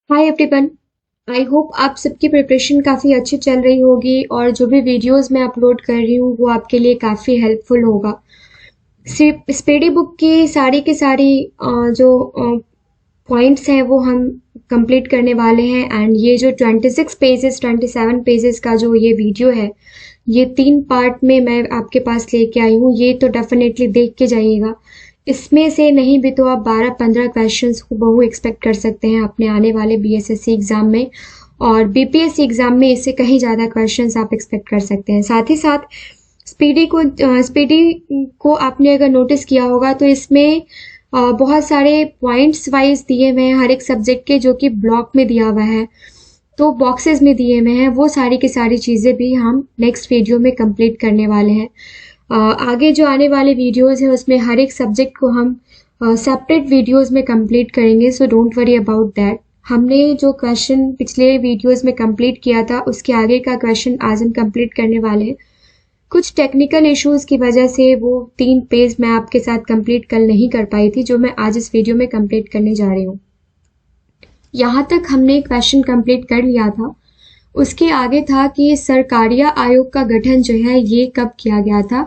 Hi everyone. I hope आप सबकी preparation काफ़ी अच्छी चल रही होगी और जो भी वीडियोस मैं अपलोड कर रही हूँ वो आपके लिए काफ़ी हेल्पफुल होगा। स्पीडी बुक की सारी जो पॉइंट्स हैं वो हम कंप्लीट करने वाले हैं। एंड ये जो 26 पेजेस 27 पेजेस का जो ये वीडियो है, ये 3 पार्ट में मैं आपके पास लेके आई हूँ। ये तो डेफिनेटली देख के जाइएगा। इसमें से नहीं भी तो आप 12-15 क्वेश्चंस को बहु एक्सपेक्ट कर सकते हैं अपने आने वाले बीएसएससी एग्जाम में, और बीपीएससी एग्जाम में इससे कहीं ज़्यादा क्वेश्चंस आप एक्सपेक्ट कर सकते हैं। साथ ही साथ स्पीडी को आपने अगर नोटिस किया होगा तो इसमें बहुत सारे पॉइंट्स वाइज दिए हुए हैं हर एक सब्जेक्ट के, जो कि ब्लॉक में दिया हुआ है, तो बॉक्सेस में दिए हुए हैं। वो सारी की सारी चीज़ें भी हम नेक्स्ट वीडियो में कंप्लीट करने वाले हैं। आगे जो आने वाले वीडियोस हैं उसमें हर एक सब्जेक्ट को हम सेपरेट वीडियोस में कंप्लीट करेंगे, so don't worry about that. हमने जो क्वेश्चन पिछले वीडियोस में कंप्लीट किया था उसके आगे का क्वेश्चन आज हम कंप्लीट करने वाले हैं। कुछ टेक्निकल इश्यूज की वजह से वो 3 पेज मैं आपके साथ कंप्लीट कल नहीं कर पाई थी, जो मैं आज इस वीडियो में कंप्लीट करने जा रही हूँ। यहाँ तक हमने क्वेश्चन कंप्लीट कर लिया था। उसके आगे था कि सरकारिया आयोग का गठन जो है ये कब किया गया था,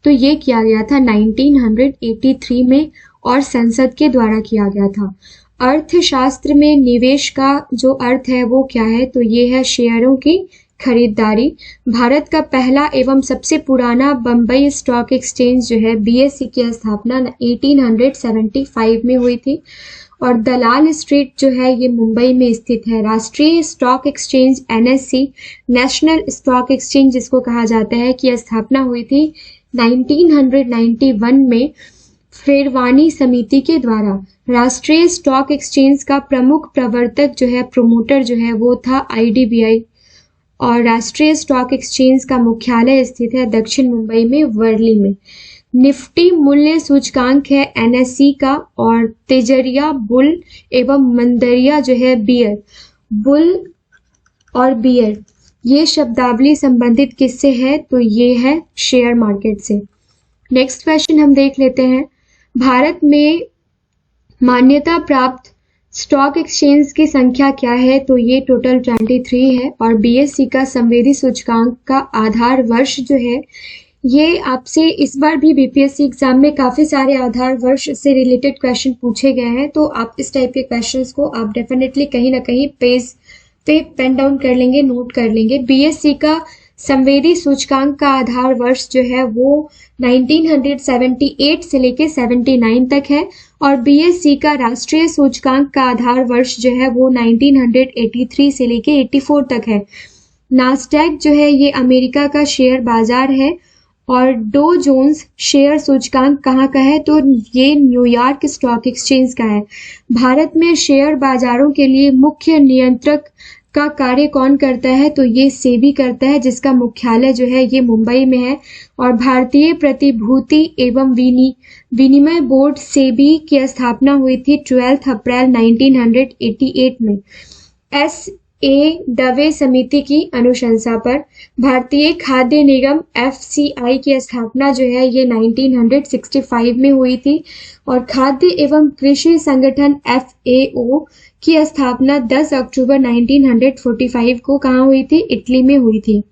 तो ये किया गया था 1983 में और संसद के द्वारा किया गया था। अर्थशास्त्र में निवेश का जो अर्थ है वो क्या है, तो ये है शेयरों की खरीदारी। भारत का पहला एवं सबसे पुराना बम्बई स्टॉक एक्सचेंज जो है बीएसई की स्थापना 1875 में हुई थी, और दलाल स्ट्रीट जो है ये मुंबई में स्थित है। राष्ट्रीय stock exchange NSC, national stock exchange जिसको कहा जाता है, की स्थापना हुई थी 1991 में फेरवानी समिति के द्वारा। राष्ट्रीय स्टॉक एक्सचेंज का प्रमुख प्रवर्तक जो है, प्रोमोटर जो है, वो था आईडीबीआई, और राष्ट्रीय स्टॉक एक्सचेंज का मुख्यालय स्थित है दक्षिण मुंबई में वर्ली में। निफ्टी मूल्य सूचकांक है एनएससी का, और तेजरिया बुल एवं मंदरिया जो है बियर। बुल और बियर ये शब्दावली संबंधित किससे है, तो ये है शेयर मार्केट से। नेक्स्ट क्वेश्चन हम देख लेते हैं। भारत में मान्यता प्राप्त स्टॉक एक्सचेंज की संख्या क्या है, तो ये टोटल 23 है, और बीएसई का संवेदी सूचकांक का आधार वर्ष जो है, ये आपसे इस बार भी बीपीएससी एग्जाम में काफी सारे आधार वर्ष से रिलेटेड क्वेश्चन पूछे गए हैं, तो आप इस टाइप के क्वेश्चंस को आप डेफिनेटली कहीं ना कहीं पेज पे पेन डाउन कर लेंगे, नोट कर लेंगे। बीएससी का संवेदी सूचकांक का आधार वर्ष जो है वो 1978 से लेके 79 तक है, और बीएससी का राष्ट्रीय सूचकांक का आधार वर्ष जो है वो 1983 से लेके 84 तक है। नास्डैक जो है ये अमेरिका का शेयर बाजार है, और डो जोन्स शेयर सूचकांक कहाँ का है, तो ये न्यूयॉर्क स्टॉक एक्सचेंज का है। भारत में शेयर बाजारों के लिए मुख्य नियंत्रक का कार्य कौन करता है, तो ये सेबी करता है, जिसका मुख्यालय जो है ये मुंबई में है। और भारतीय प्रतिभूति एवं विनिमय बोर्ड सेबी की स्थापना हुई थी 12 अप्रैल 1988 में दवे समिति की अनुशंसा पर। भारतीय खाद्य निगम एफसीआई की स्थापना जो है ये 1965 में हुई थी, और खाद्य एवं कृषि संगठन एफएओ की स्थापना 10 अक्टूबर 1945 को कहाँ हुई थी, इटली में हुई थी।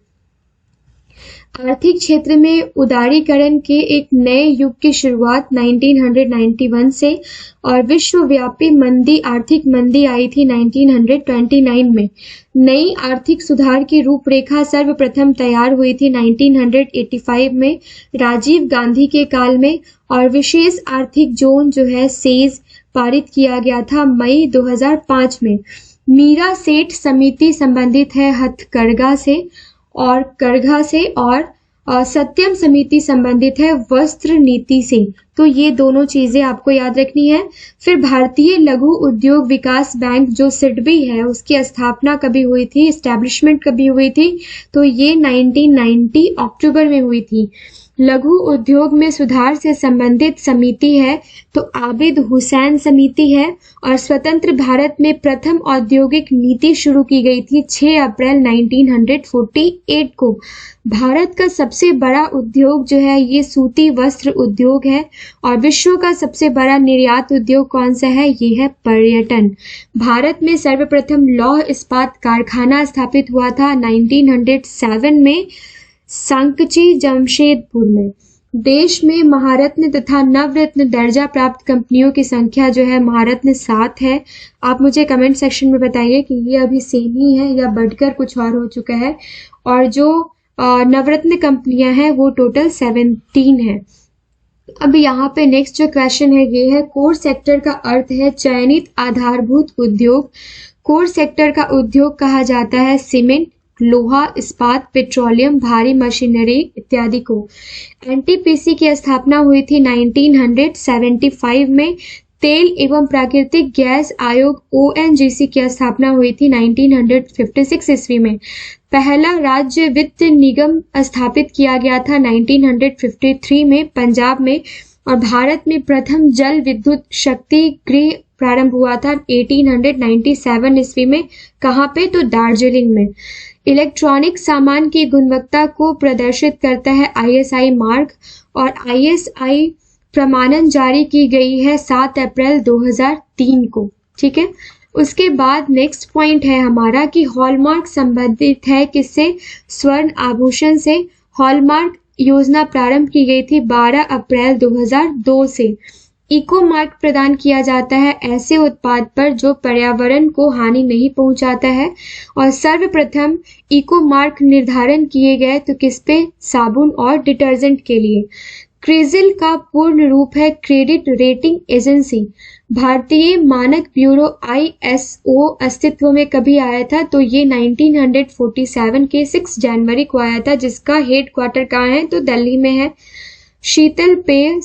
आर्थिक क्षेत्र में उदारीकरण के एक नए युग की शुरुआत 1991 से, और विश्वव्यापी आर्थिक मंदी आई थी 1929 में। नई आर्थिक सुधार की रूपरेखा सर्वप्रथम तैयार हुई थी 1985 में राजीव गांधी के काल में, और विशेष आर्थिक जोन जो है सेज पारित किया गया था मई 2005 में। मीरा सेठ समिति संबंधित है हथकरघा से और करघा से, और सत्यम समिति संबंधित है वस्त्र नीति से, तो ये दोनों चीजें आपको याद रखनी है। फिर भारतीय लघु उद्योग विकास बैंक जो सिडबी है, उसकी स्थापना कभी हुई थी, एस्टैब्लिशमेंट कभी हुई थी, तो ये 1990 अक्टूबर में हुई थी। लघु उद्योग में सुधार से संबंधित समिति है तो आबिद हुसैन समिति है। और स्वतंत्र भारत में प्रथम औद्योगिक नीति शुरू की गई थी 6 अप्रैल 1948 को। भारत का सबसे बड़ा उद्योग जो है ये सूती वस्त्र उद्योग है। और विश्व का सबसे बड़ा निर्यात उद्योग कौन सा है? ये है पर्यटन। भारत में सर्वप्रथम लौह इस्पात कारखाना स्थापित हुआ था 1907 में सांकची जमशेदपुर में। देश में महारत्न तथा नवरत्न दर्जा प्राप्त कंपनियों की संख्या जो है महारत्न 7 है। आप मुझे कमेंट सेक्शन में बताइए कि ये अभी सेम ही है या बढ़कर कुछ और हो चुका है। और जो नवरत्न कंपनियां हैं वो टोटल 17 है। अब यहाँ पे नेक्स्ट जो क्वेश्चन है ये है कोर सेक्टर का अर्थ है चयनित आधारभूत उद्योग। कोर सेक्टर का उद्योग कहा जाता है सीमेंट, लोहा, इस्पात, पेट्रोलियम, भारी मशीनरी इत्यादि को। एनटीपीसी की स्थापना हुई थी 1975 में। तेल एवं प्राकृतिक गैस आयोग ओएनजीसी की स्थापना हुई थी 1956 ईस्वी में। पहला राज्य वित्त निगम स्थापित किया गया था 1953 में पंजाब में। और भारत में प्रथम जल विद्युत शक्ति गृह प्रारंभ हुआ था 1897 ईस्वी में। कहाँ पे? तो दार्जिलिंग में। इलेक्ट्रॉनिक सामान की गुणवत्ता को प्रदर्शित करता है आईएसआई मार्क। और आईएसआई प्रमाणन जारी की गई है 7 अप्रैल 2003 को। ठीक है। उसके बाद नेक्स्ट पॉइंट है हमारा कि हॉलमार्क संबंधित है किससे? स्वर्ण आभूषण से। हॉलमार्क योजना प्रारंभ की गई थी 12 अप्रैल 2002 से। इको मार्क प्रदान किया जाता है ऐसे उत्पाद पर जो पर्यावरण को हानि नहीं पहुंचाता है। और सर्वप्रथम इको मार्क निर्धारण किए गए तो किस पे? साबुन और डिटर्जेंट के लिए। क्रिजिल का पूर्ण रूप है क्रेडिट रेटिंग एजेंसी। भारतीय मानक ब्यूरो आईएसओ अस्तित्व में कभी आया था? तो ये 1947 के 6 जनवरी को आया था, जिसका हेड क्वार्टर कहाँ है? तो दिल्ली में है। शीतल पेय,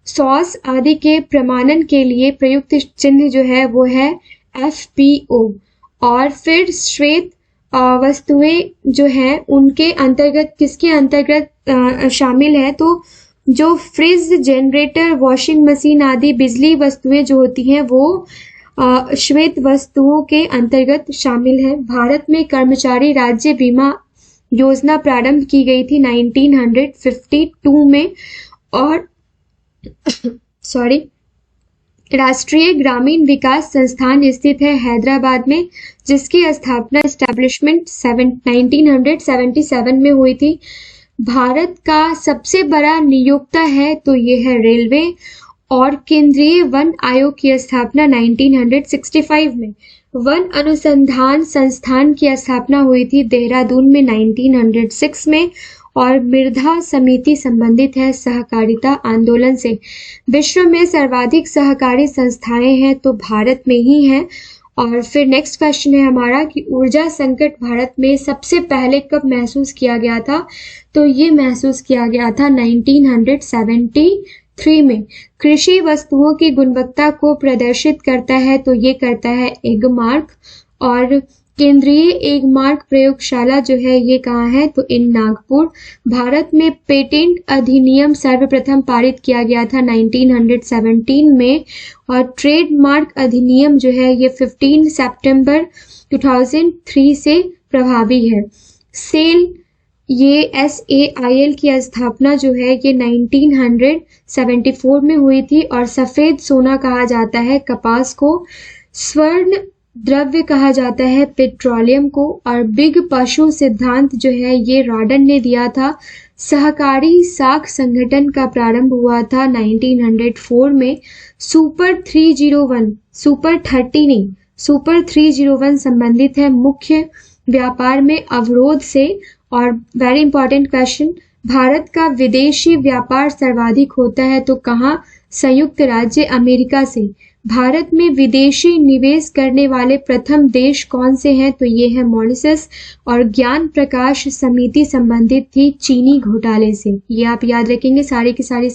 सॉस आदि के प्रमाणन के लिए प्रयुक्त चिन्ह जो है वो है FPO। और फिर श्वेत वस्तुएं जो है उनके अंतर्गत किसके अंतर्गत शामिल है? तो जो फ्रिज, जनरेटर, वॉशिंग मशीन आदि बिजली वस्तुएं जो होती हैं वो श्वेत वस्तुओं के अंतर्गत शामिल है। भारत में कर्मचारी राज्य बीमा योजना प्रारंभ की गई थी 1952 में। और राष्ट्रीय ग्रामीण विकास संस्थान स्थित है हैदराबाद में, जिसकी स्थापना एस्टैब्लिशमेंट 1977 में हुई थी। भारत का सबसे बड़ा नियोक्ता है तो ये है रेलवे। और केंद्रीय वन आयोग की स्थापना 1965 में। वन अनुसंधान संस्थान की स्थापना हुई थी देहरादून में 1906 में। और मृदा समिति संबंधित है सहकारिता आंदोलन से। विश्व में सर्वाधिक सहकारी संस्थाएं हैं तो भारत में ही हैं। और फिर नेक्स्ट क्वेश्चन है हमारा कि ऊर्जा संकट भारत में सबसे पहले कब महसूस किया गया था? तो ये महसूस किया गया था 1973 में। कृषि वस्तुओं की गुणवत्ता को प्रदर्शित करता है तो ये करता है एगमार्क। और केंद्रीय एगमार्क प्रयोगशाला जो है ये कहाँ है? तो इन नागपुर। भारत में पेटेंट अधिनियम सर्वप्रथम पारित किया गया था 1917 में। और ट्रेडमार्क अधिनियम जो है ये 15 सितंबर 2003 से प्रभावी है। सेल ये SAIL की स्थापना जो है ये 1974 में हुई थी। और सफेद सोना कहा जाता है कपास को। स्वर्ण द्रव्य कहा जाता है पेट्रोलियम को। और बिग पशु सिद्धांत जो है ये रॉडन ने दिया था। सहकारी साख संगठन का प्रारंभ हुआ था 1904 में। सुपर 301 संबंधित है मुख्य व्यापार में अवरोध से। और वेरी इंपॉर्टेंट क्वेश्चन, भारत का विदेशी व्यापार सर्वाधिक होता है तो कहाँ? संयुक्त राज्य अमेरिका से। भारत में विदेशी निवेश करने वाले प्रथम देश कौन से हैं? तो ये है मॉरिशस। और ज्ञान प्रकाश समिति संबंधित थी चीनी घोटाले से। ये आप याद रखेंगे, सारी की सारी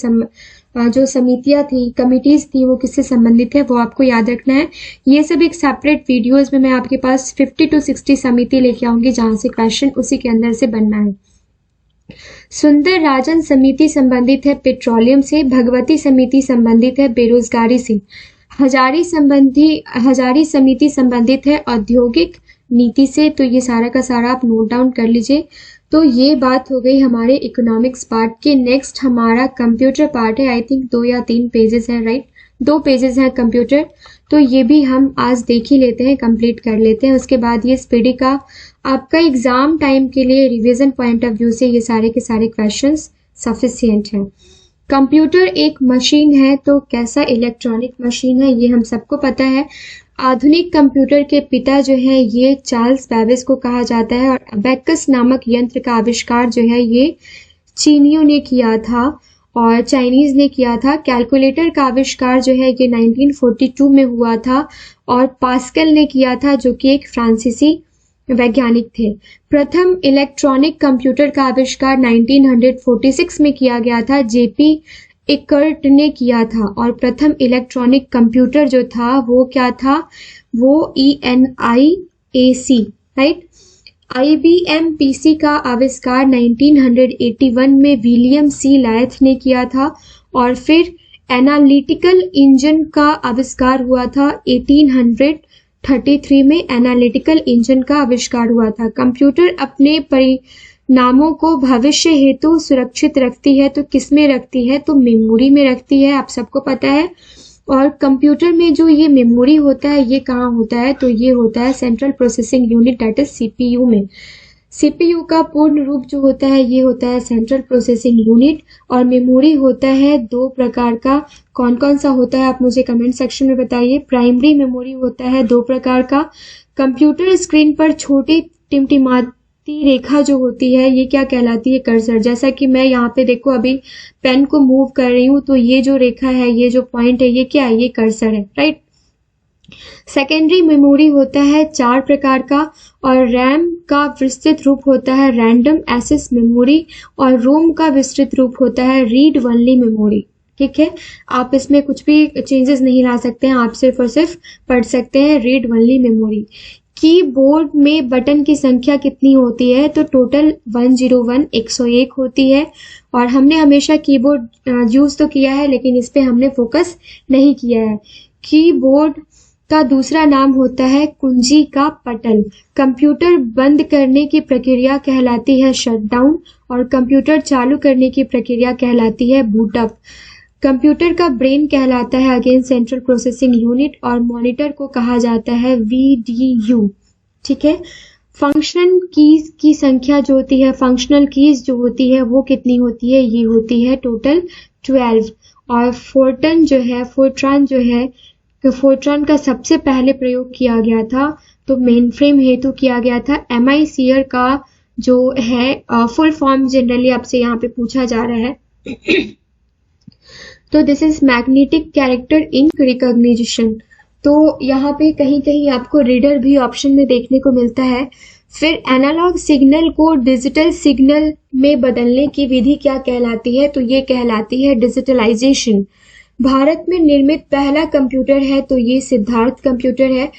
जो समितियां थी, कमिटीज थी, वो किससे संबंधित है वो आपको याद रखना है। ये सब एक सेपरेट वीडियोस में मैं आपके पास 50 to 60 समिति लेके आऊंगी जहां से क्वेश्चन उसी के अंदर से बनना है। सुंदर राजन समिति संबंधित है पेट्रोलियम से, भगवती समिति संबंधित है बेरोजगारी से, हजारी समिति संबंधित है औद्योगिक नीति से। तो ये सारा का सारा आप नोट डाउन कर लीजिए। तो ये बात हो गई हमारे इकोनॉमिक्स पार्ट के। नेक्स्ट हमारा कंप्यूटर पार्ट है। आई थिंक 2 या 3 पेजेस हैं, राइट? 2 पेजेस हैं कंप्यूटर। तो ये भी हम आज देख ही लेते हैं, कंप्लीट कर लेते हैं। उसके बाद ये स्पीडी का आपका एग्जाम टाइम के लिए रिवीजन पॉइंट ऑफ व्यू से ये सारे के सारे क्वेश्चंस सफिशिएंट हैं। कंप्यूटर एक मशीन है, तो कैसा इलेक्ट्रॉनिक मशीन है ये हम सबको पता है। आधुनिक कंप्यूटर के पिता जो है ये चार्ल्स बेबेज को कहा जाता है, और अबेकस नामक यंत्र का आविष्कार जो है ये चीनियों ने किया था और चाइनीज ने किया था। कैलकुलेटर का आविष्कार जो है ये 1942 में हुआ था और पास्कल ने किया था, जो कि एक फ्रांसीसी वैज्ञानिक थे। प्रथम इलेक्ट्रॉनिक कंप्यूटर का आविष्कार 1946 में किया गया था, जेपी इकर्ट ने किया था। और प्रथम इलेक्ट्रॉनिक कंप्यूटर जो था वो क्या था? वो ENIAC, राइट? IBM PC का आविष्कार 1981 में विलियम सी लायथ ने किया था। और फिर एनालिटिकल इंजन का आविष्कार हुआ था 1833 में। एनालिटिकल इंजन का आविष्कार हुआ था। कंप्यूटर अपने परिणामों को भविष्य हेतु सुरक्षित रखती है, तो किस में रखती है? तो मेमोरी में रखती है, आप सबको पता है। और कंप्यूटर में जो ये मेमोरी होता है ये कहाँ होता है? तो ये होता है central processing unit, that is CPU में। CPU का पूर्ण रूप जो होता है ये होता है सेंट्रल प्रोसेसिंग यूनिट। और मेमोरी होता है 2 प्रकार का। कौन कौन सा होता है आप मुझे कमेंट सेक्शन में बताइए। प्राइमरी मेमोरी होता है 2 प्रकार का। कंप्यूटर स्क्रीन पर छोटी टिमटिमाती रेखा जो होती है ये क्या कहलाती है? कर्सर। जैसा कि मैं यहाँ पे देखो अभी पेन को मूव कर रही हूँ, तो ये जो रेखा है, ये जो पॉइंट है, ये क्या है? ये कर्सर है, राइट? सेकेंडरी मेमोरी होता है 4 प्रकार का। और रैम का विस्तृत रूप होता है रैंडम एक्सेस मेमोरी। और रोम का विस्तृत रूप होता है रीड ओनली मेमोरी। ठीक है, आप इसमें कुछ भी चेंजेस नहीं ला सकते हैं, आप सिर्फ और सिर्फ पढ़ सकते हैं रीड ओनली मेमोरी। कीबोर्ड में बटन की संख्या कितनी होती है? तो टोटल 101 101 होती है। और हमने हमेशा कीबोर्ड यूज तो किया है, लेकिन इस पे हमने फोकस नहीं किया है। कीबोर्ड का दूसरा नाम होता है कुंजी का पटल। कंप्यूटर बंद करने की प्रक्रिया कहलाती है शटडाउन। और कंप्यूटर चालू करने की प्रक्रिया कहलाती है बूटअप। कंप्यूटर का ब्रेन कहलाता है अगेन सेंट्रल प्रोसेसिंग यूनिट। और मॉनिटर को कहा जाता है VDU। ठीक है, फंक्शन कीज की संख्या जो होती है, फंक्शनल कीज जो होती है वो कितनी होती है? ये होती है टोटल 12। और फोर्ट्रान जो है, फोर्ट्रान का सबसे पहले प्रयोग किया गया था तो मेन फ्रेम हेतु किया गया था। MICR का जो है फुल फॉर्म जनरली आपसे यहाँ पे पूछा जा रहा है तो this is magnetic character ink recognition. तो यहाँ पे कहीं कहीं आपको रीडर भी ऑप्शन में देखने को मिलता है। फिर एनालॉग सिग्नल को डिजिटल सिग्नल में बदलने की विधि क्या कहलाती है? तो ये कहलाती है डिजिटलाइजेशन। भारत में निर्मित पहला कंप्यूटर है तो ये सिद्धार्थ कंप्यूटर है।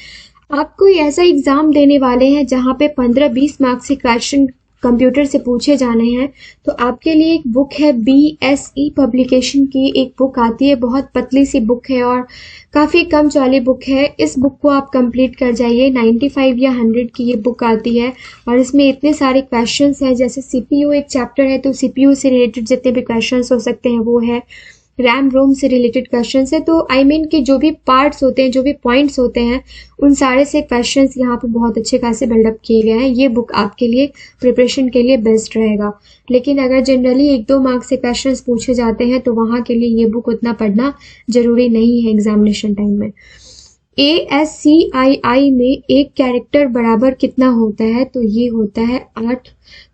आपको ऐसा एग्जाम देने वाले हैं जहाँ पे 15-20 मार्क्स के क्वेश्चन कंप्यूटर से पूछे जाने हैं, तो आपके लिए एक बुक है BSE पब्लिकेशन की एक बुक आती है, बहुत पतली सी बुक है और काफ़ी कम चौड़ी बुक है। इस बुक को आप कंप्लीट कर जाइए। 95 या 100 की ये बुक आती है और इसमें इतने सारे क्वेश्चंस हैं। जैसे CPU एक चैप्टर है तो CPU से रिलेटेड जितने भी क्वेश्चंस हो सकते हैं वो है। रैम रोम से रिलेटेड क्वेश्चंस है। तो आई मीन कि जो भी पार्ट्स होते हैं, जो भी पॉइंट्स होते हैं, उन सारे से क्वेश्चंस यहाँ पे बहुत अच्छे खासे बिल्डअप किए गए हैं। ये बुक आपके लिए प्रिपरेशन के लिए बेस्ट रहेगा। लेकिन अगर जनरली 1-2 मार्क्स से क्वेश्चंस पूछे जाते हैं तो वहाँ के लिए ये बुक उतना पढ़ना जरूरी नहीं है एग्जामिनेशन टाइम में। ASCII में एक कैरेक्टर बराबर कितना होता है? तो ये होता है 8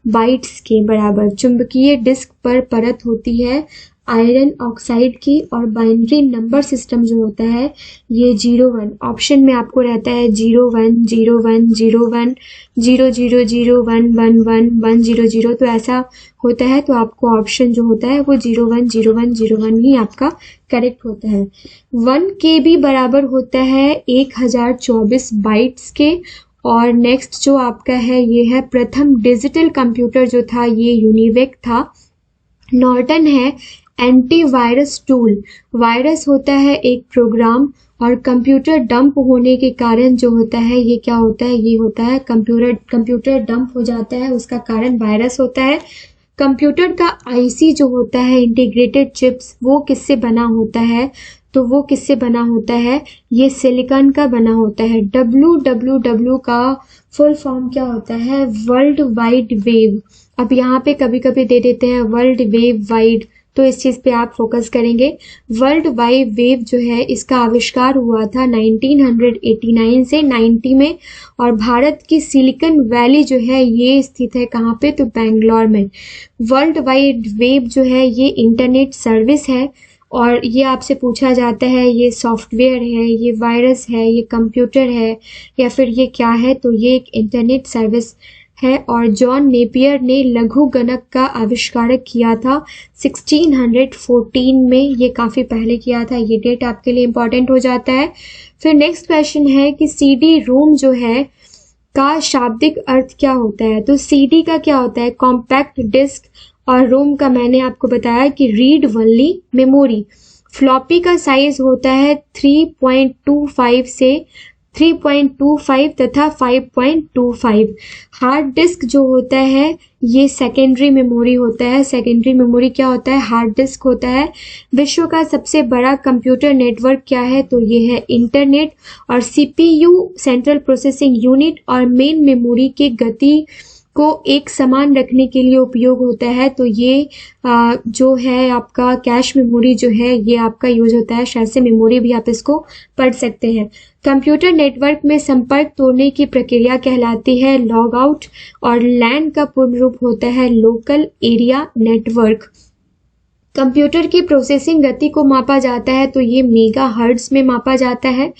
बाइट्स के बराबर। चुंबकीय डिस्क पर परत होती है आयरन ऑक्साइड की और बाइनरी नंबर सिस्टम जो होता है ये 01। ऑप्शन में आपको रहता है 01 01 01 0001 11 100। तो ऐसा होता है, तो आपको ऑप्शन जो होता है वो 01 01 01 ही आपका करेक्ट होता है। 1 KB बराबर होता है 1024 बाइट्स के और नेक्स्ट जो आपका है ये है प्रथम डिजिटल कंप्यूटर जो था ये यूनिवेक था। नॉर्टन है एंटीवायरस टूल। वायरस होता है एक प्रोग्राम और कंप्यूटर डंप होने के कारण जो होता है ये क्या होता है, ये होता है कंप्यूटर डंप हो जाता है, उसका कारण वायरस होता है। कंप्यूटर का आईसी जो होता है इंटीग्रेटेड चिप्स, वो किससे बना होता है, तो वो किससे बना होता है, ये सिलिकॉन का बना होता है। WWW का फुल फॉर्म क्या होता है, वर्ल्ड वाइड वेव। अब यहाँ पे कभी कभी दे देते हैं वर्ल्ड वेव वाइड, तो इस चीज पे आप फोकस करेंगे। वर्ल्ड वाइड वेव जो है इसका आविष्कार हुआ था 1989 से 90 में, और भारत की सिलिकॉन वैली जो है ये स्थित है कहाँ पे, तो बेंगलोर में। वर्ल्ड वाइड वेव जो है ये इंटरनेट सर्विस है, और ये आपसे पूछा जाता है ये सॉफ्टवेयर है, ये वायरस है, ये कंप्यूटर है, या फिर ये क्या है, तो ये एक इंटरनेट सर्विस है। और जॉन नेपियर ने लघु गणक का आविष्कार किया था 1614 में, ये काफी पहले किया था, ये डेट आपके लिए इंपॉर्टेंट हो जाता है। फिर नेक्स्ट क्वेश्चन है कि सीडी रोम जो है का शाब्दिक अर्थ क्या होता है, तो सीडी का क्या होता है, कॉम्पैक्ट डिस्क, और रोम का मैंने आपको बताया कि रीड ओनली मेमोरी। फ्लॉपी का साइज होता है 3.25 से 3.25 तथा 5.25। हार्ड डिस्क जो होता है ये सेकेंडरी मेमोरी होता है। सेकेंडरी मेमोरी क्या होता है, हार्ड डिस्क होता है। विश्व का सबसे बड़ा कंप्यूटर नेटवर्क क्या है, तो ये है इंटरनेट। और सीपीयू सेंट्रल प्रोसेसिंग यूनिट और मेन मेमोरी के गति को एक समान रखने के लिए उपयोग होता है, तो ये जो है आपका कैश मेमोरी जो है ये आपका यूज होता है, शायद से मेमोरी भी आप इसको पढ़ सकते हैं। कंप्यूटर नेटवर्क में संपर्क तोड़ने की प्रक्रिया कहलाती है लॉग आउट, और लैन का पूर्ण रूप होता है लोकल एरिया नेटवर्क। कंप्यूटर की प्रोसेसिंग गति को मापा जाता है तो ये मेगा हर्ट्ज में मापा जाता है।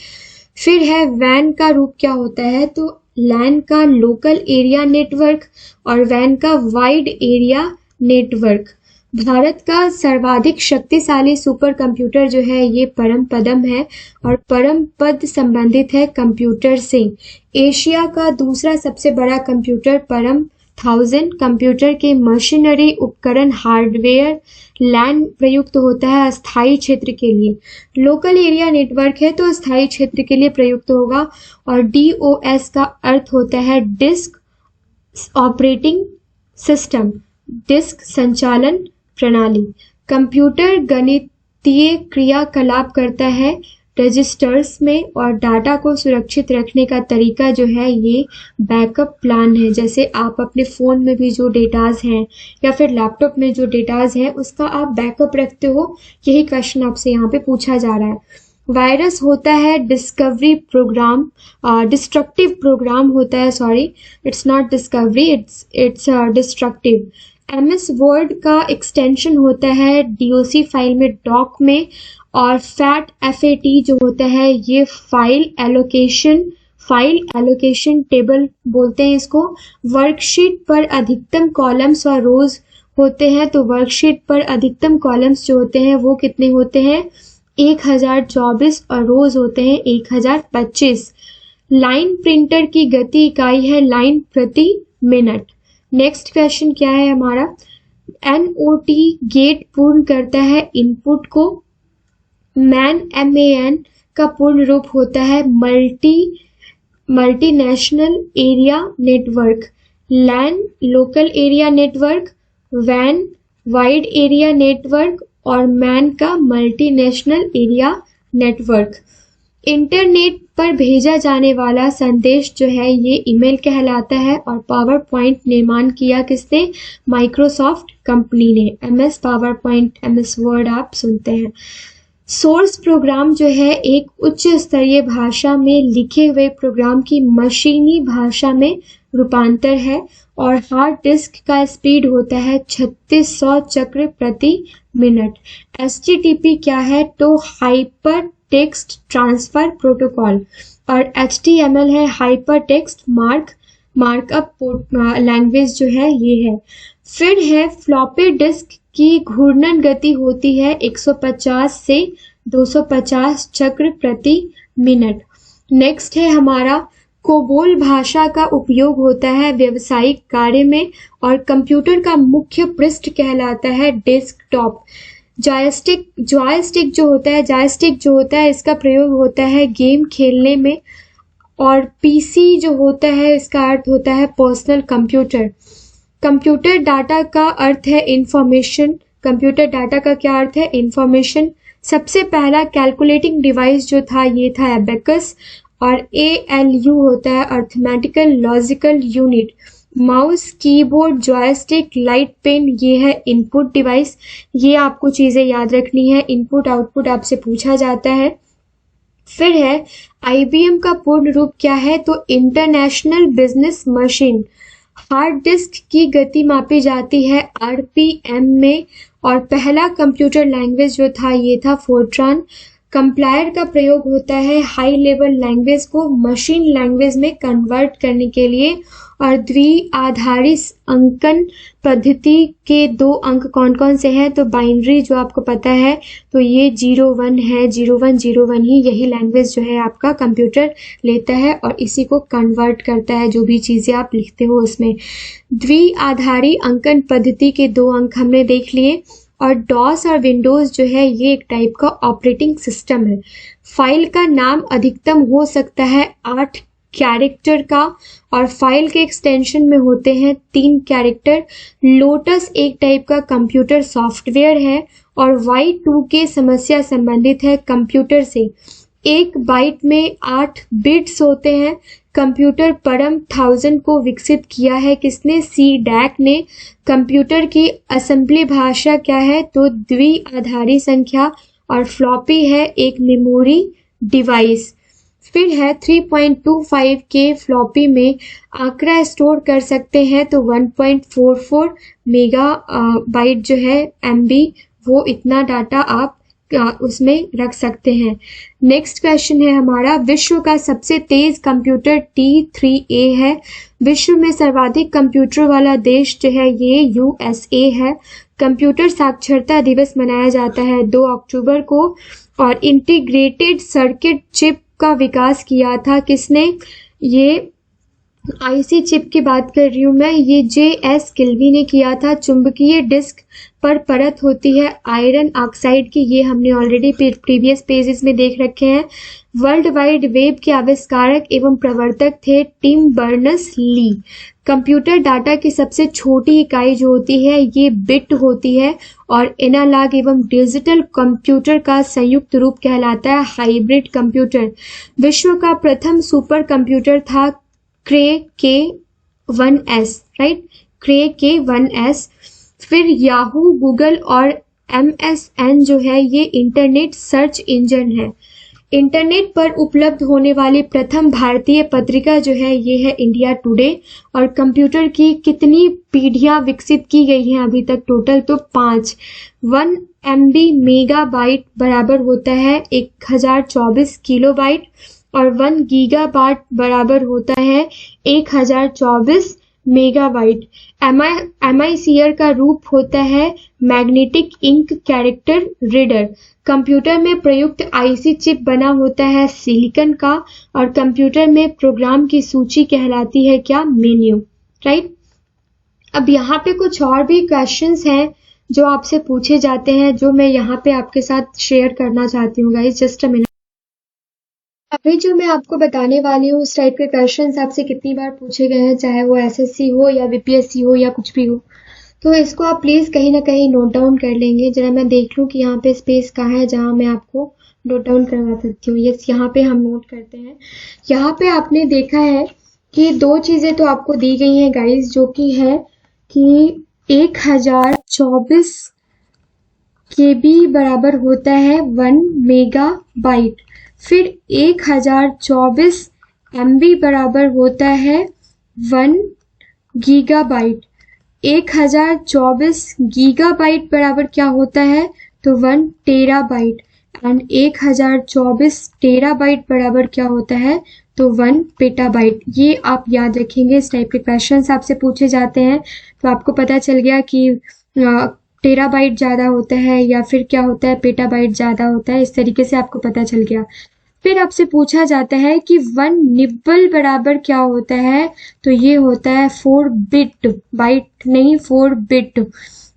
फिर है वैन का रूप क्या होता है, तो लैन का लोकल एरिया नेटवर्क और वैन का वाइड एरिया नेटवर्क। भारत का सर्वाधिक शक्तिशाली सुपर कंप्यूटर जो है ये परमपदम है, और परमपद संबंधित है कंप्यूटर से। एशिया का दूसरा सबसे बड़ा कंप्यूटर परम 1000 कंप्यूटर के मशीनरी उपकरण हार्डवेयर लैन प्रयुक्त होता है अस्थायी क्षेत्र के लिए। लोकल एरिया नेटवर्क है तो अस्थायी क्षेत्र के लिए प्रयुक्त होगा। और DOS का अर्थ होता है डिस्क ऑपरेटिंग सिस्टम, डिस्क संचालन प्रणाली। कंप्यूटर गणितीय क्रियाकलाप करता है रजिस्टर्स में, और डाटा को सुरक्षित रखने का तरीका जो है ये बैकअप प्लान है। जैसे आप अपने फ़ोन में भी जो डेटाज हैं या फिर लैपटॉप में जो डेटाज हैं उसका आप बैकअप रखते हो, यही क्वेश्चन आपसे यहाँ पे पूछा जा रहा है। वायरस होता है डिस्कवरी प्रोग्राम, डिस्ट्रक्टिव प्रोग्राम होता है, sorry it's not discovery, it's destructive. MS word का एक्सटेंशन होता है DOC फाइल में डॉक में, और FAT जो होता है ये फाइल एलोकेशन टेबल बोलते हैं इसको। वर्कशीट पर अधिकतम कॉलम्स और रोज होते हैं, तो वर्कशीट पर अधिकतम कॉलम्स जो होते हैं वो कितने होते हैं 1024, और रोज होते हैं 1025। लाइन प्रिंटर की गति इकाई है लाइन प्रति मिनट। नेक्स्ट क्वेश्चन क्या है हमारा, NOT गेट पूर्ण करता है इनपुट को। MAN का पूर्ण रूप होता है multinational area network. LAN local area network, WAN wide area network, और MAN का मल्टीनेशनल एरिया नेटवर्क। इंटरनेट पर भेजा जाने वाला संदेश जो है ये ईमेल कहलाता है। और पावर पॉइंट निर्माण किया किसने, माइक्रोसॉफ्ट कंपनी ने। MS power point, MS word आप सुनते हैं। सोर्स प्रोग्राम जो है एक उच्च स्तरीय भाषा में लिखे हुए प्रोग्राम की मशीनी भाषा में रूपांतर है। और हार्ड डिस्क का स्पीड होता है 3600 चक्र प्रति मिनट। HTTP क्या है, तो हाइपर टेक्स्ट ट्रांसफर प्रोटोकॉल। और HTML है हाइपर टेक्स्ट मार्कअप लैंग्वेज जो है ये है। फिर है फ्लॉपी डिस्क की घूर्णन गति होती है 150 से 250 चक्र प्रति मिनट। नेक्स्ट है हमारा कोबोल भाषा का उपयोग होता है व्यावसायिक कार्य में और कंप्यूटर का मुख्य पृष्ठ कहलाता है डेस्कटॉप। जॉयस्टिक जो होता है इसका प्रयोग होता है गेम खेलने में। और पीसी जो होता है इसका अर्थ होता है पर्सनल कंप्यूटर। कंप्यूटर डाटा का अर्थ है इंफॉर्मेशन। कंप्यूटर डाटा का क्या अर्थ है? इंफॉर्मेशन। सबसे पहला कैलकुलेटिंग डिवाइस जो था ये था एबेकस। और ALU होता है arithmetical logical unit. Mouse, keyboard, joystick, light pen ये है इनपुट डिवाइस। ये आपको चीजें याद रखनी है। इनपुट आउटपुट आपसे पूछा जाता है। फिर है IBM का पूर्ण रूप क्या है? तो international business machine. Hard disk की गति मापी जाती है RPM में। और पहला कंप्यूटर लैंग्वेज जो था ये था फोर्ट्रान। कंपाइलर का प्रयोग होता है हाई लेवल लैंग्वेज को मशीन लैंग्वेज में कन्वर्ट करने के लिए। और द्विआधारी अंकन पद्धति के 2 अंक कौन कौन से हैं? तो बाइनरी जो आपको पता है तो ये 01 है, 0101 ही यही लैंग्वेज जो है आपका कंप्यूटर लेता है और इसी को कन्वर्ट करता है जो भी चीज़ें आप लिखते हो उसमें। द्विआधारी अंकन पद्धति के 2 अंक हमने देख लिए। और डॉस और विंडोज जो है ये एक टाइप का ऑपरेटिंग सिस्टम है। फाइल का नाम अधिकतम हो सकता है 8 कैरेक्टर का और फाइल के एक्सटेंशन में होते हैं 3 कैरेक्टर। लोटस एक टाइप का कंप्यूटर सॉफ्टवेयर है और Y2K समस्या संबंधित है कंप्यूटर से। 1 बाइट में 8 बिट्स होते हैं। कंप्यूटर परम 1000 को विकसित किया है किसने? CDAC ने। कंप्यूटर की असेंबली भाषा क्या है? तो द्विआधारी संख्या। और फ्लॉपी है एक मेमोरी डिवाइस। फिर है 3.25 के फ्लॉपी में आंकड़ा स्टोर कर सकते हैं तो 1.44 मेगा बाइट जो है MB वो इतना डाटा आप उसमें रख सकते हैं। नेक्स्ट क्वेश्चन है हमारा, विश्व का सबसे तेज कंप्यूटर T3A है। विश्व में सर्वाधिक कंप्यूटर वाला देश जो है ये USA है। कंप्यूटर साक्षरता दिवस मनाया जाता है 2 अक्टूबर को। और इंटीग्रेटेड सर्किट चिप का विकास किया था किसने? ये IC चिप की बात कर रही हूँ मैं, ये JS किल्वी ने किया था। चुंबकीय डिस्क पर परत होती है आयरन ऑक्साइड की, ये हमने ऑलरेडी प्रीवियस पेजेस में देख रखे हैं। वर्ल्ड वाइड वेब के आविष्कारक एवं प्रवर्तक थे टिम बर्नर्स-ली। कंप्यूटर डाटा की सबसे छोटी इकाई जो होती है ये बिट होती है और एनालॉग एवं डिजिटल कंप्यूटर का संयुक्त रूप कहलाता है हाइब्रिड कंप्यूटर। विश्व का प्रथम सुपर कंप्यूटर था क्रे K1S, राइट, क्रे K1S। फिर याहू, गूगल और MSN जो है ये इंटरनेट सर्च इंजन है। इंटरनेट पर उपलब्ध होने वाली प्रथम भारतीय पत्रिका जो है ये है इंडिया टुडे। और कंप्यूटर की कितनी पीढ़ियां विकसित की गई हैं अभी तक? टोटल तो 5। 1 MB मेगाबाइट बराबर होता है 1024 किलोबाइट और 1 गीगाबाइट बराबर होता है 1024 मेगाबाइट। MICR का रूप होता है magnetic ink character reader. Computer में प्रयुक्त IC चिप बना होता है सिलिकॉन का और कंप्यूटर में प्रोग्राम की सूची कहलाती है क्या? Menu, right. अब यहाँ पे कुछ और भी क्वेश्चंस हैं जो आपसे पूछे जाते हैं जो मैं यहाँ पे आपके साथ शेयर करना चाहती हूँ गाइस। Just a minute. अभी जो मैं आपको बताने वाली हूँ उस टाइप के क्वेश्चंस आपसे कितनी बार पूछे गए हैं, चाहे वो SSC हो या BPSC हो या कुछ भी हो, तो इसको आप प्लीज़ कहीं ना कहीं नोट डाउन कर लेंगे। जरा मैं देख लूँ कि यहाँ पे स्पेस कहाँ है जहाँ मैं आपको नोट डाउन करवा सकती हूँ। यस, यहाँ पे हम नोट करते हैं। यहाँ पे आपने देखा है कि 2 चीज़ें तो आपको दी गई हैं गाइस, जो कि है कि 1024 KB बराबर होता है 1 मेगाबाइट। फिर 1024 MB बराबर होता है 1 गीगाबाइट। 1024 गीगाबाइट बराबर क्या होता है? तो 1 टेराबाइट। एंड 1024 टेराबाइट बराबर क्या होता है? तो 1 पेटाबाइट। ये आप याद रखेंगे, इस टाइप के क्वेश्चंस आपसे पूछे जाते हैं तो आपको पता चल गया कि टेराबाइट ज़्यादा होता है या फिर क्या होता है पेटाबाइट ज़्यादा होता है, इस तरीके से आपको पता चल गया। फिर आपसे पूछा जाता है कि 1 निब्बल बराबर क्या होता है, तो ये होता है 4 बिट, बाइट नहीं 4 बिट।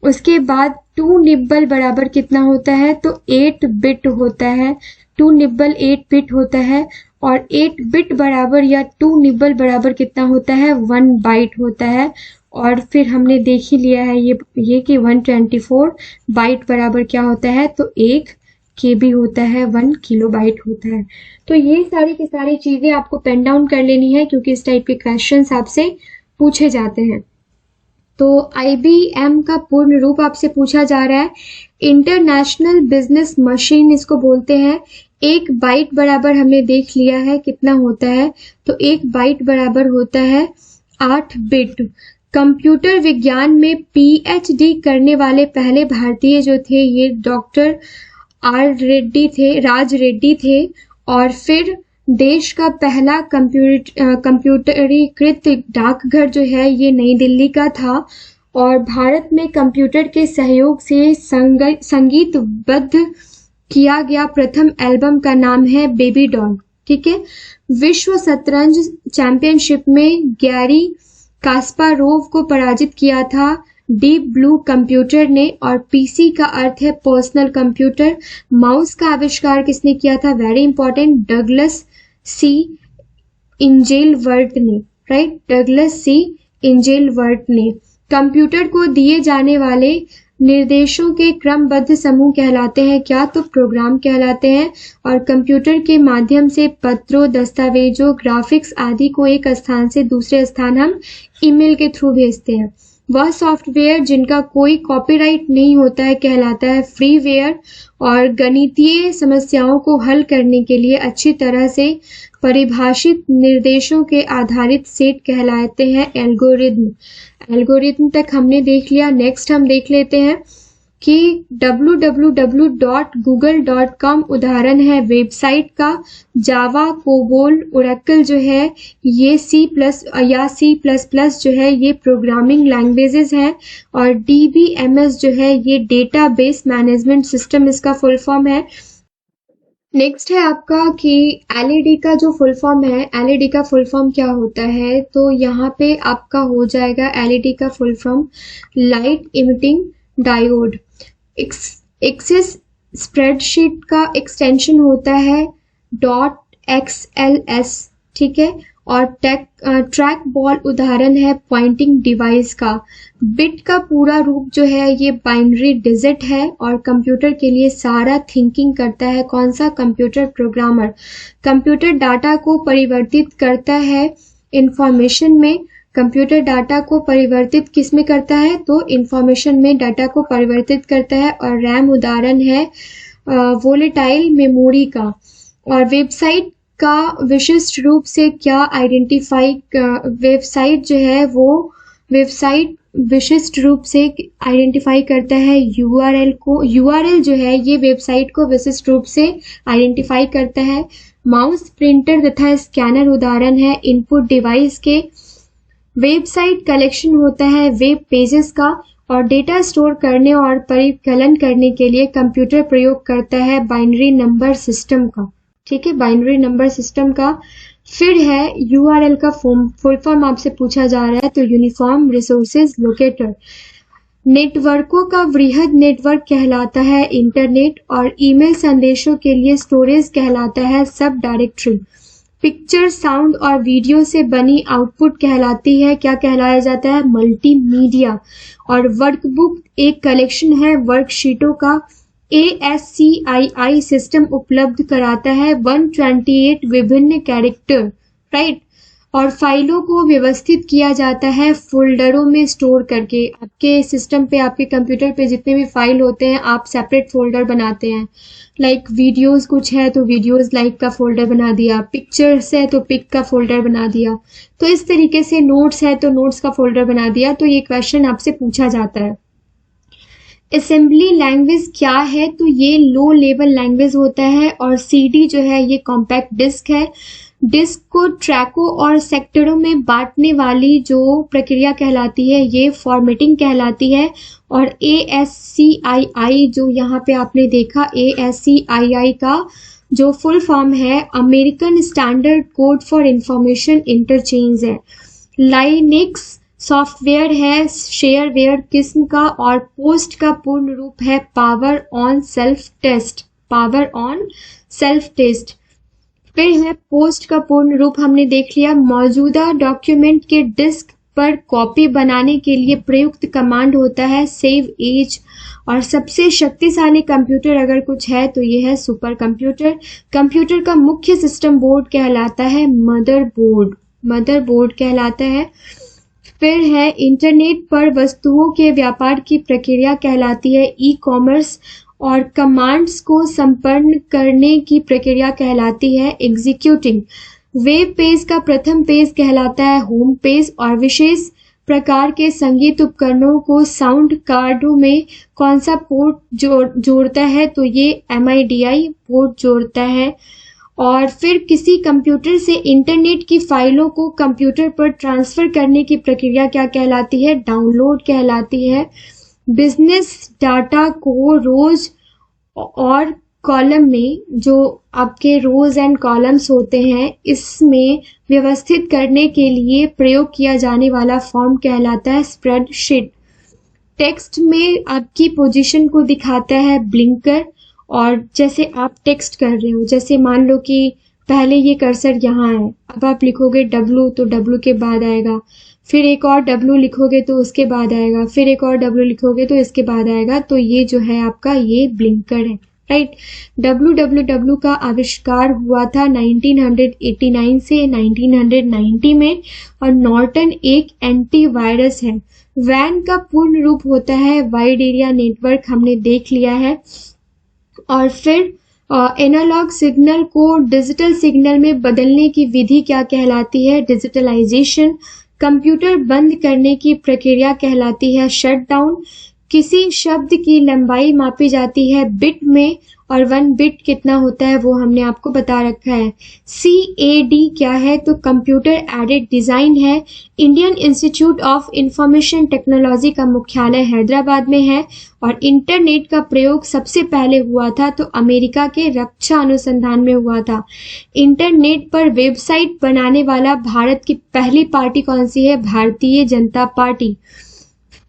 उसके बाद 2 निब्बल बराबर कितना होता है, तो 8 बिट होता है। 2 निब्बल 8 बिट होता है। और 8 बिट बराबर या 2 निब्बल बराबर कितना होता है, 1 बाइट होता है। और फिर हमने देख ही लिया है ये कि 124 बाइट बराबर क्या होता है, तो 1 KB होता है, 1 किलोबाइट होता है। तो ये सारी की सारी चीजें आपको पेन डाउन कर लेनी है, क्योंकि इस टाइप के क्वेश्चंस आपसे पूछे जाते हैं। तो IBM का पूर्ण रूप आपसे पूछा जा रहा है, इंटरनेशनल बिजनेस मशीन इसको बोलते हैं। 1 बाइट बराबर हमने देख लिया है कितना होता है, तो 1 बाइट बराबर होता है 8 बिट। कंप्यूटर विज्ञान में PhD करने वाले पहले भारतीय जो थे, ये डॉक्टर राज रेड्डी थे। और फिर देश का पहला कंप्यूटरीकृत डाकघर जो है ये नई दिल्ली का था। और भारत में कंप्यूटर के सहयोग से संगीतबद्ध किया गया प्रथम एल्बम का नाम है बेबी डॉल। ठीक है। विश्व शतरंज चैंपियनशिप में गैरी कास्पारोव को पराजित किया था डीप ब्लू कंप्यूटर ने। और PC का अर्थ है पर्सनल कंप्यूटर। माउस का आविष्कार किसने किया था, वेरी इंपॉर्टेंट, डगलस सी इंजेलवर्ट ने, राइट, डगलस सी इंजेलवर्ट ने। कंप्यूटर को दिए जाने वाले निर्देशों के क्रमबद्ध समूह कहलाते हैं क्या, तो प्रोग्राम कहलाते हैं। और कंप्यूटर के माध्यम से पत्रों, दस्तावेजों, ग्राफिक्स आदि को एक स्थान से दूसरे स्थान हम ईमेल के थ्रू भेजते हैं। वह सॉफ्टवेयर जिनका कोई कॉपीराइट नहीं होता है कहलाता है फ्रीवेयर। और गणितीय समस्याओं को हल करने के लिए अच्छी तरह से परिभाषित निर्देशों के आधारित सेट कहलाते हैं एल्गोरिदम। एल्गोरिदम तक हमने देख लिया। नेक्स्ट हम देख लेते हैं कि www.google.com उदाहरण है वेबसाइट का। जावा, कोबोल, ओरेकल जो है ये C+ या C++ जो है ये प्रोग्रामिंग लैंग्वेजेस हैं। और DBMS जो है ये डेटाबेस मैनेजमेंट सिस्टम इसका फुल फॉर्म है। नेक्स्ट है आपका कि LED का जो फुल फॉर्म है, LED का फुल फॉर्म क्या होता है, तो यहाँ पे आपका हो जाएगा LED का full form light emitting diode. Access spreadsheet का एक्सटेंशन होता है .xls। ठीक है। और ट्रैक बॉल उदाहरण है पॉइंटिंग डिवाइस का। बिट का पूरा रूप जो है ये बाइनरी डिजिट है। और कंप्यूटर के लिए सारा थिंकिंग करता है कौन सा, कंप्यूटर प्रोग्रामर। कंप्यूटर डाटा को परिवर्तित करता है इंफॉर्मेशन में। कंप्यूटर डाटा को परिवर्तित किस में करता है, तो इंफॉर्मेशन में डाटा को परिवर्तित करता है। और रैम उदाहरण है वोलेटाइल मेमोरी का। और वेबसाइट का विशिष्ट रूप से क्या आइडेंटिफाई, वेबसाइट जो है वो वेबसाइट विशिष्ट रूप से आइडेंटिफाई करता है URL को। URL जो है ये वेबसाइट को विशिष्ट रूप से आइडेंटिफाई करता है। माउस, प्रिंटर तथा स्कैनर उदाहरण है इनपुट डिवाइस के। वेबसाइट कलेक्शन होता है वेब पेजेस का। और डेटा स्टोर करने और परिकलन करने के लिए कंप्यूटर प्रयोग करता है बाइनरी नंबर सिस्टम का। ठीक है, बाइनरी नंबर सिस्टम का। फिर है URL का फुल फॉर्म आपसे पूछा जा रहा है, तो यूनिफॉर्म रिसोर्सेज लोकेटर। नेटवर्कों का वृहद नेटवर्क कहलाता है इंटरनेट। और ईमेल संदेशों के लिए स्टोरेज कहलाता है सब डायरेक्टरी। पिक्चर, साउंड और वीडियो से बनी आउटपुट कहलाती है, क्या कहलाया जाता है, मल्टीमीडिया। और वर्कबुक एक कलेक्शन है वर्कशीटों का। ASCII सिस्टम उपलब्ध कराता है 128 विभिन्न कैरेक्टर, राइट। और फाइलों को व्यवस्थित किया जाता है फोल्डरों में स्टोर करके। आपके सिस्टम पे, आपके कंप्यूटर पे जितने भी फाइल होते हैं आप सेपरेट फोल्डर बनाते हैं। लाइक वीडियोस कुछ है तो वीडियोस लाइक का फोल्डर बना दिया, पिक्चर्स है तो पिक का फोल्डर बना दिया। तो इस तरीके से नोट्स है तो नोट्स का फोल्डर बना दिया। तो ये क्वेश्चन आपसे पूछा जाता है। असेंबली लैंग्वेज क्या है, तो ये लो लेवल लैंग्वेज होता है। और CD जो है ये कॉम्पैक्ट डिस्क है। डिस्क को ट्रैकों और सेक्टरों में बांटने वाली जो प्रक्रिया कहलाती है ये फॉर्मेटिंग कहलाती है। और ASCII जो यहाँ पे आपने देखा ASCII का जो फुल फॉर्म है American standard code for information interchange है। लाइनेक्स सॉफ्टवेयर है शेयरवेयर किस्म का, और पोस्ट का पूर्ण रूप है power on self test, power on self test. फिर है पोस्ट का पूर्ण रूप हमने देख लिया। मौजूदा डॉक्यूमेंट के डिस्क पर कॉपी बनाने के लिए प्रयुक्त कमांड होता है सेव एज। और सबसे शक्तिशाली कंप्यूटर अगर कुछ है तो ये है सुपर कंप्यूटर। कंप्यूटर का मुख्य सिस्टम बोर्ड कहलाता है मदरबोर्ड, मदरबोर्ड कहलाता है। फिर है इंटरनेट पर वस्तुओं के व्यापार की प्रक्रिया कहलाती है ई कॉमर्स, और कमांड्स को संपन्न करने की प्रक्रिया कहलाती है एग्जीक्यूटिंग। वेब पेज का प्रथम पेज कहलाता है होम पेज, और विशेष प्रकार के संगीत उपकरणों को साउंड कार्डों में कौन सा पोर्ट जोड़ता है, तो ये MIDI पोर्ट जोड़ता है। और फिर किसी कंप्यूटर से इंटरनेट की फाइलों को कंप्यूटर पर ट्रांसफर करने की प्रक्रिया क्या कहलाती है, डाउनलोड कहलाती है। बिजनेस डाटा को रोज और कॉलम में, जो आपके रोज एंड कॉलम्स होते हैं, इसमें व्यवस्थित करने के लिए प्रयोग किया जाने वाला फॉर्म कहलाता है स्प्रेडशीट। टेक्स्ट में आपकी पोजीशन को दिखाता है ब्लिंकर, और जैसे आप टेक्स्ट कर रहे हो, जैसे मान लो कि पहले ये कर्सर यहाँ है, अब आप लिखोगे W तो W के बाद आएगा, फिर एक और W लिखोगे तो उसके बाद आएगा, फिर एक और W लिखोगे तो इसके बाद आएगा। तो ये जो है आपका ये ब्लिंकर है, राइट। www का आविष्कार हुआ था 1989 से 1990 में, और नॉर्टन एक एंटीवायरस है। वैन का पूर्ण रूप होता है वाइड एरिया नेटवर्क, हमने देख लिया है। और फिर एनालॉग सिग्नल को डिजिटल सिग्नल में बदलने की विधि क्या कहलाती है, डिजिटलाइजेशन। कंप्यूटर बंद करने की प्रक्रिया कहलाती है शटडाउन। किसी शब्द की लंबाई मापी जाती है बिट में, और 1 बिट कितना होता है वो हमने आपको बता रखा है। CAD क्या है, तो कंप्यूटर एडेड डिजाइन है। Indian institute of information technology का मुख्यालय हैदराबाद में है, और इंटरनेट का प्रयोग सबसे पहले हुआ था तो अमेरिका के रक्षा अनुसंधान में हुआ था। इंटरनेट पर वेबसाइट बनाने वाला भारत की पहली पार्टी कौन सी है, भारतीय जनता पार्टी।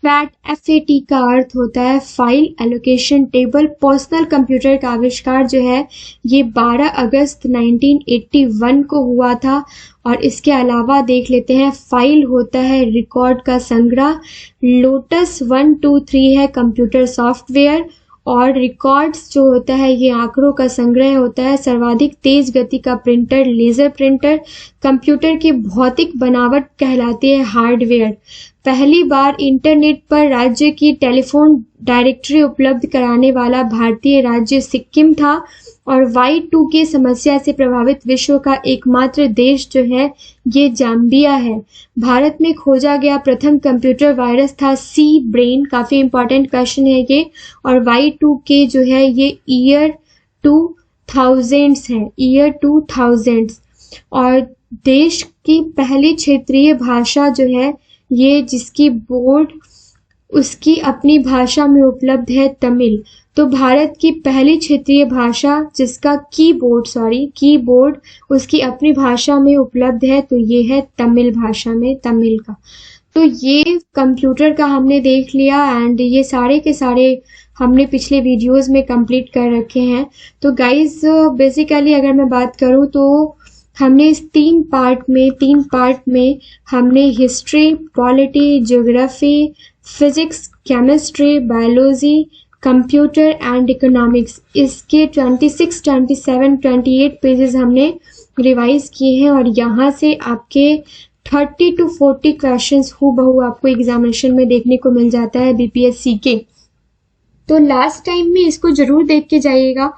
FAT का अर्थ होता है file allocation table. Personal computer का आविष्कार जो है ये 12 अगस्त 1981 को हुआ था। और इसके अलावा देख लेते हैं, फाइल होता है रिकॉर्ड का संग्रह। लोटस 1 2 3 है कंप्यूटर सॉफ्टवेयर, और रिकॉर्ड्स जो होता है ये आंकड़ों का संग्रह होता है। सर्वाधिक तेज गति का प्रिंटर लेजर प्रिंटर। कंप्यूटर की भौतिक बनावट कहलाती है हार्डवेयर। पहली बार इंटरनेट पर राज्य की टेलीफोन डायरेक्टरी उपलब्ध कराने वाला भारतीय राज्य सिक्किम था। और Y2K समस्या से प्रभावित विश्व का एकमात्र देश जो है ये जाम्बिया है। भारत में खोजा गया प्रथम कंप्यूटर वायरस था सी ब्रेन, काफी इंपॉर्टेंट क्वेश्चन है ये। और Y2K जो है ये ईयर 2000 है, ईयर 2000। और देश की पहली क्षेत्रीय भाषा जो है ये जिसकी बोर्ड उसकी अपनी भाषा में उपलब्ध है तमिल। तो भारत की पहली क्षेत्रीय भाषा जिसका कीबोर्ड उसकी अपनी भाषा में उपलब्ध है तो ये है तमिल भाषा में, तमिल का। तो ये कंप्यूटर का हमने देख लिया, एंड ये सारे के सारे हमने पिछले वीडियोस में कंप्लीट कर रखे हैं। तो गाइज बेसिकली अगर मैं बात करूँ तो हमने इस तीन पार्ट में हमने history, polity, geography, physics, chemistry, biology, computer and economics, इसके 26, 27, 28 पेजेस हमने रिवाइज किए हैं। और यहाँ से आपके 30 to 40 क्वेश्चंस हूबहू आपको एग्जामिनेशन में देखने को मिल जाता है BPSC के। तो लास्ट टाइम में इसको जरूर देख के जाइएगा।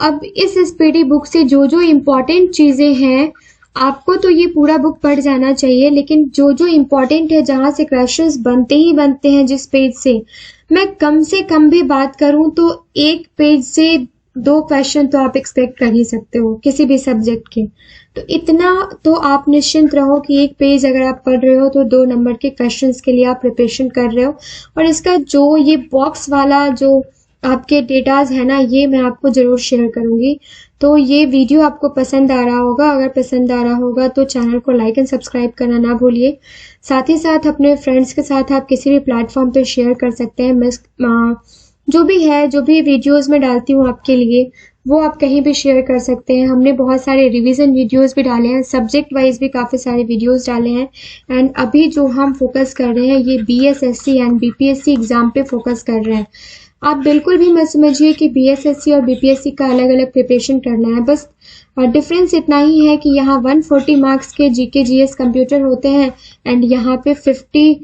अब इस स्पीडी बुक से जो जो इम्पोर्टेंट चीजें हैं आपको तो ये पूरा बुक पढ़ जाना चाहिए, लेकिन जो जो इम्पोर्टेंट है जहां से क्वेश्चंस बनते हैं जिस पेज से, मैं कम से कम भी बात करूं तो एक पेज से 2 क्वेश्चन तो आप एक्सपेक्ट कर ही सकते हो किसी भी सब्जेक्ट के। तो इतना तो आप निश्चिंत रहो कि एक पेज अगर आप पढ़ रहे हो तो 2 नंबर के क्वेश्चंस के लिए आप प्रिपरेशन कर रहे हो। और इसका जो ये बॉक्स वाला जो आपके डेटाज है ना, ये मैं आपको ज़रूर शेयर करूँगी। तो ये वीडियो आपको पसंद आ रहा होगा, अगर पसंद आ रहा होगा तो चैनल को लाइक एंड सब्सक्राइब करना ना भूलिए। साथ ही साथ अपने फ्रेंड्स के साथ आप किसी भी प्लेटफॉर्म पे शेयर कर सकते हैं। जो भी है, जो भी वीडियोस मैं डालती हूँ आपके लिए, वो आप कहीं भी शेयर कर सकते हैं। हमने बहुत सारे रिवीजन वीडियोस भी डाले हैं, सब्जेक्ट वाइज भी काफ़ी सारे वीडियोस डाले हैं। एंड अभी जो हम फोकस कर रहे हैं ये BSSC एंड BPSC एग्जाम पे फोकस कर रहे हैं। आप बिल्कुल भी मत समझिए कि BSSC और BPSC का अलग अलग प्रिपरेशन करना है, बस डिफरेंस इतना ही है कि यहाँ 140 मार्क्स के GK GS कंप्यूटर होते हैं एंड यहाँ पे 50,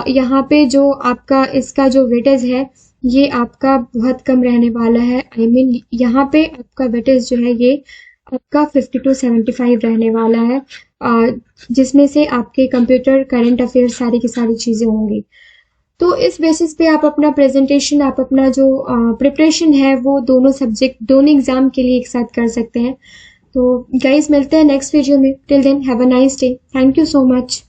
यहाँ पे जो आपका इसका जो वेटेज है ये आपका बहुत कम रहने वाला है। I mean, यहाँ पे आपका वेटेज जो है ये आपका 50 to 75 रहने वाला है, जिसमें से आपके कंप्यूटर करंट अफेयर्स सारी की सारी चीज़ें होंगी। तो इस बेसिस पे आप अपना प्रेजेंटेशन, आप अपना जो प्रिपरेशन है वो दोनों सब्जेक्ट, दोनों एग्जाम के लिए एक साथ कर सकते हैं। तो गाइज मिलते हैं नेक्स्ट वीडियो में। Till then have a nice day. Thank you so much.